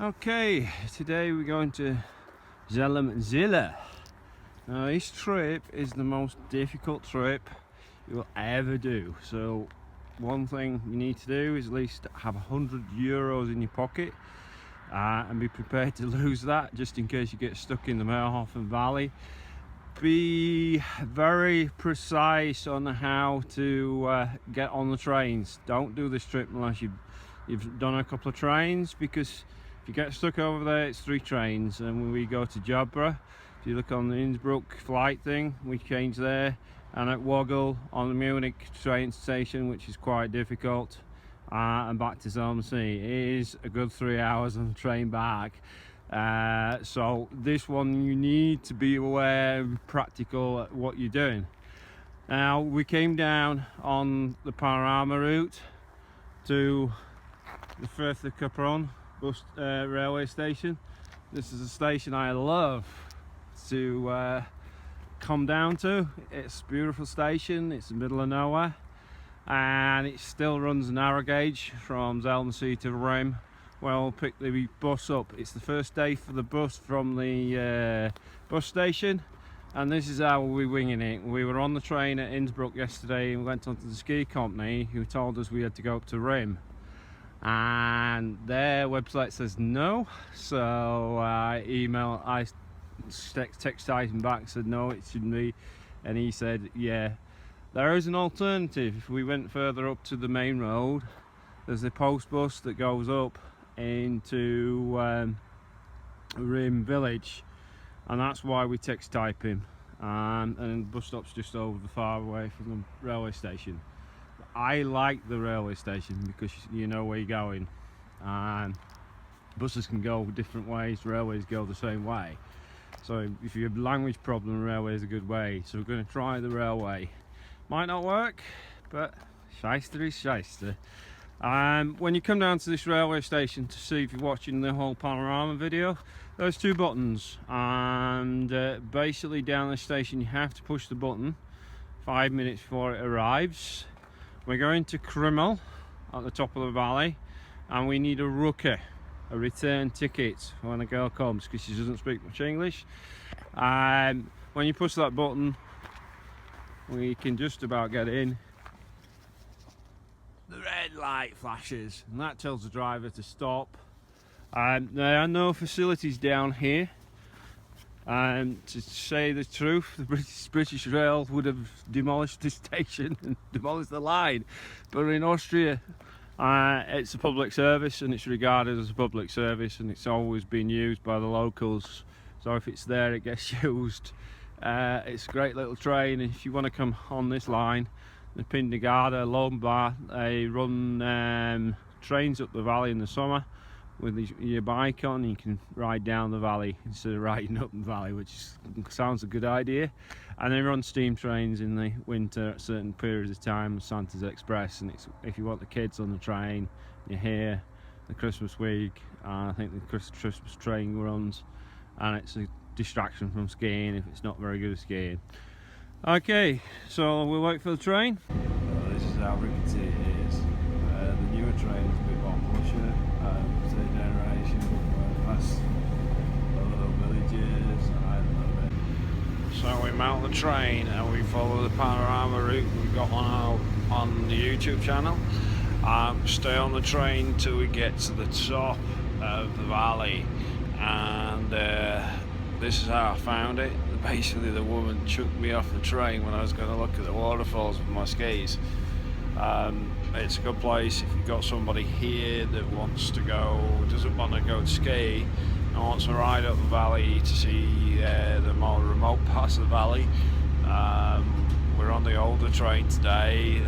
Okay, today we're going to ziller. Now this trip is the most difficult trip you will ever do. So one thing you need to do is at least have €100 in your pocket and be prepared to lose that just in case you get stuck in the Meerhofen Valley. Be very precise on how to get on the trains. Don't do this trip unless you've done a couple of trains, because if you get stuck over there, it's 3 trains. And when we go to Jabra, if you look on the Innsbruck flight thing, we change there, and at Woggle on the Munich train station, which is quite difficult, and back to Zelmersee. It is a good 3 hours on the train back. So this one you need to be aware and practical at what you're doing. Now we came down on the Panorama route to the Firth of Kaprun bus railway station. This is a station I love to come down to. It's a beautiful station, it's in the middle of nowhere, and it still runs narrow gauge from Zelmersee to Rome. Well, we'll pick the bus up. It's the first day for the bus from the bus station, and this is how we're winging it. We were on the train at Innsbruck yesterday and went onto the ski company, who told us we had to go up to Rome, and their website says no. So I texted him back, said no, it shouldn't be, and he said yeah, there is an alternative. If we went further up to the main road, there's a post bus that goes up into Rim village, and that's why we text type him, and the bus stop's just over the far away from the railway station. I like the railway station because you know where you're going, and buses can go different ways, railways go the same way. So if you have a language problem, railway is a good way. So we're going to try the railway. Might not work, but shyster is shyster. When you come down to this railway station to see if you're watching the whole panorama video, there's 2 buttons, and basically down the station you have to push the button 5 minutes before it arrives. We're going to Krimmel at the top of the valley, and we need a rooker, a return ticket when the girl comes, because she doesn't speak much English. When you push that button, we can just about get in. The red light flashes, and that tells the driver to stop. There are no facilities down here. To say the truth, the British Rail would have demolished the station and demolished the line. But in Austria, it's a public service, and it's regarded as a public service, and it's always been used by the locals. So if it's there, it gets used. It's a great little train. If you want to come on this line, the Pindagarda, Lombard, they run trains up the valley in the summer with your bike on. You can ride down the valley instead of riding up the valley, which sounds a good idea. And they run steam trains in the winter at certain periods of time, Santa's Express. And if you want the kids on the train, you're here the Christmas week. I think the Christmas train runs, and it's a distraction from skiing if it's not very good at skiing. Okay, so we'll wait for the train. This is how rickety it is. The newer train is a bit more pusher, third generation, past the little villages, and I love it. So we mount the train and we follow the panorama route we've got on the YouTube channel. Stay on the train till we get to the top of the valley, and this is how I found it. Basically, the woman chucked me off the train when I was going to look at the waterfalls with my skis. It's a good place if you've got somebody here that doesn't want to go to ski and wants to ride up the valley to see the more remote parts of the valley. We're on the older train today,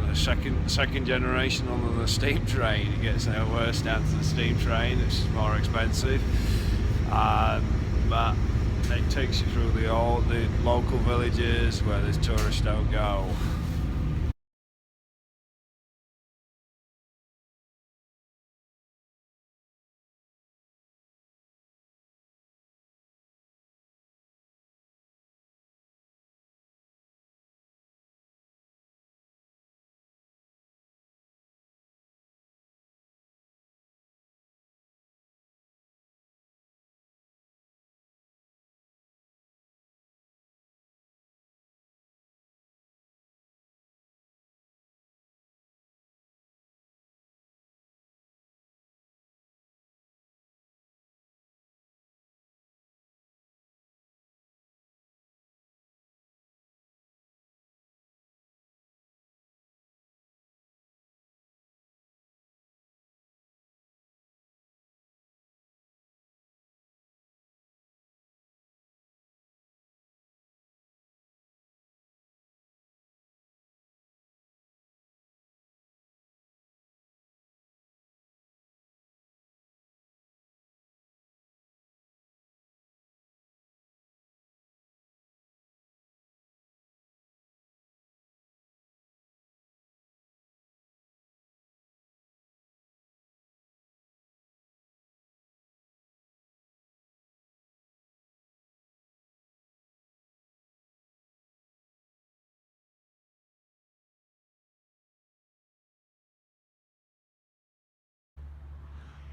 the second generation on the steam train. It gets no worse down to the steam train, which is more expensive. But it takes you through the local villages where the tourists don't go.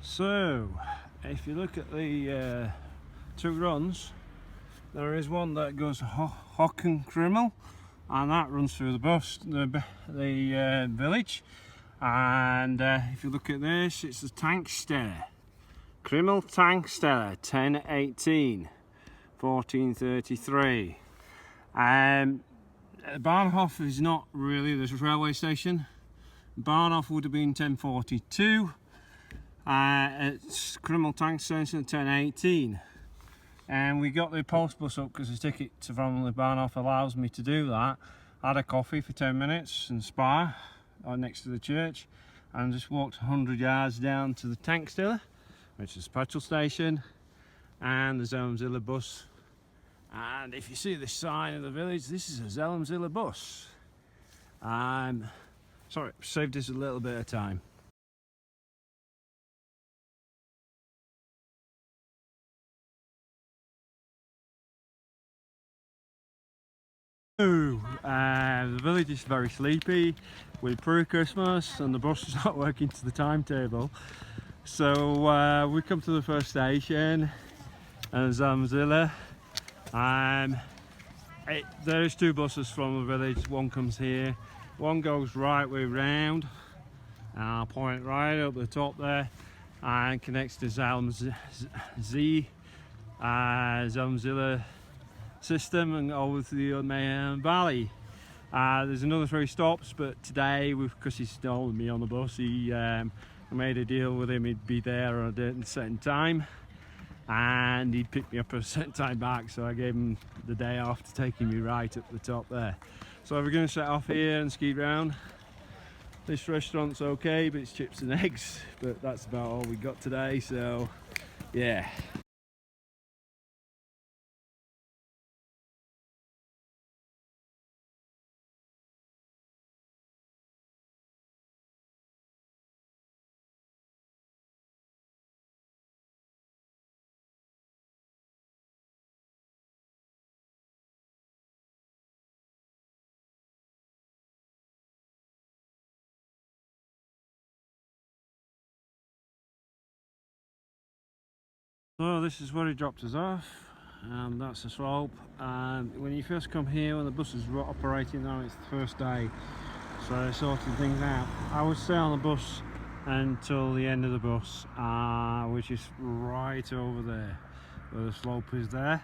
So if you look at the two runs, there is one that goes to Hock and Krimmel, and that runs through the village. And if you look at this, it's the Tankstelle, Krimmel Tankstelle, 1018 1433. Bahnhof is not really the railway station. Bahnhof would have been 1042. It's Krimmel Tank Station 1018. And we got the post bus up because the ticket from the Bahnhof allows me to do that. I had a coffee for 10 minutes in Spa next to the church, and just walked 100 yards down to the Tankstelle, which is a petrol station, and the ziller bus. And if you see the sign of the village, this is a ziller bus. Sorry, saved us a little bit of time. The village is very sleepy. We're pre-Christmas and the bus is not working to the timetable. So we come to the first station, and ziller. There's two buses from the village. One comes here, one goes right way round, and I'll point right up the top there and connects to ziller system and over to the main valley. There's another 3 stops, but today, because he's still with me on the bus, I made a deal with him. He'd be there at a certain time, and he'd pick me up at a certain time back, so I gave him the day off to taking me right up the top there. So we're going to set off here and ski round. This restaurant's okay, but it's chips and eggs, but that's about all we got today, so yeah. So this is where he dropped us off, and that's the slope. And when you first come here, when the bus is operating now, it's the first day, so they're sorting things out. I would stay on the bus until the end of the bus, which is right over there where the slope is there,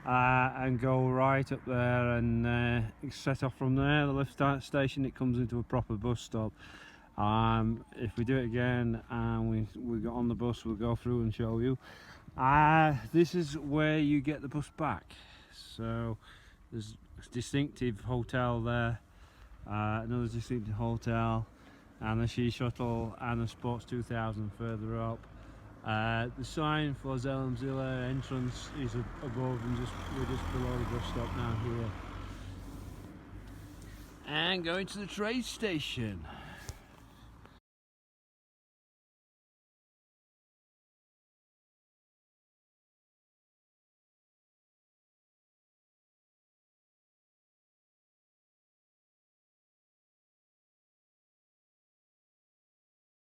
and go right up there and set off from there. The lift station, it comes into a proper bus stop. If we do it again and we got on the bus, we'll go through and show you. This is where you get the bus back. So there's a distinctive hotel there, another distinctive hotel, and the Sea Shuttle and the Sports 2000 further up. The sign for ziller entrance is above, and we're just below the bus stop now here. And going to the train station.